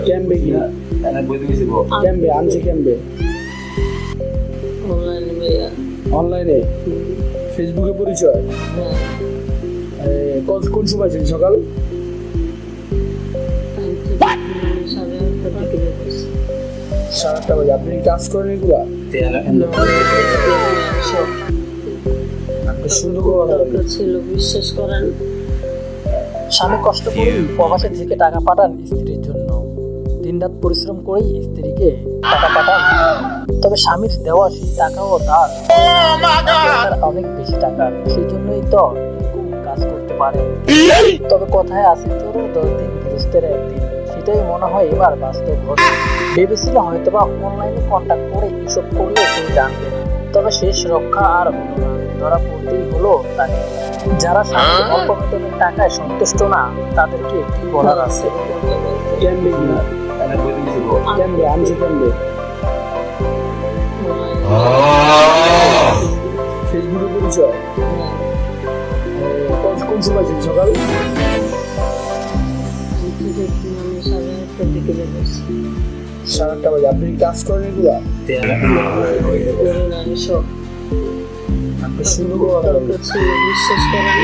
ক্যাম্বে কি ক্যাম্বে আনছি ক্যাম্বে অনলাইনে ফেসবুকে পরিচয় কোন সময় ছিল সকাল 8:30 বাজে আপনি কাজ করেন এগুলা সুন্দর ছিল বিশ্বাস করেন। স্বামী কষ্ট করে প্রবাসে থেকে টাকা পাঠান স্ত্রীর জন্য, দিনরাত পরিশ্রম করেই স্ত্রীকে টাকা পাঠান। তবে স্বামীর দেওয়া সেই টাকাও তার অনেক বেশি টাকা, সেই জন্যই তো এরকম কাজ করতে পারে। তবে কথায় আছে চোরের 10 দিন গৃহস্থের 1 দিন, সেটাই মনে হয় এবার বাস্তব ঘটে। ভেবেছিল হয়তোবা অনলাইনে কন্ট্যাক্ট করে এসব করলে কেউ জানবে না, তবে শেষ রক্ষা আর হলো না, ধরা পড়তেই হলো তাকে। যারা স্বামীর অল্প বেতনের টাকায় সন্তুষ্ট না, তাদেরকে কি বলার আছে? ক্যাম্বে কি ক্যাম্বে আনছি ক্যাম্বে ফেসবুকে পরিচয় কোন সময় ছিল সকাল 8:30 বাজে আপনি কাজ করেন এগুলা সুন্দর ছিল বিশ্বাস করেন।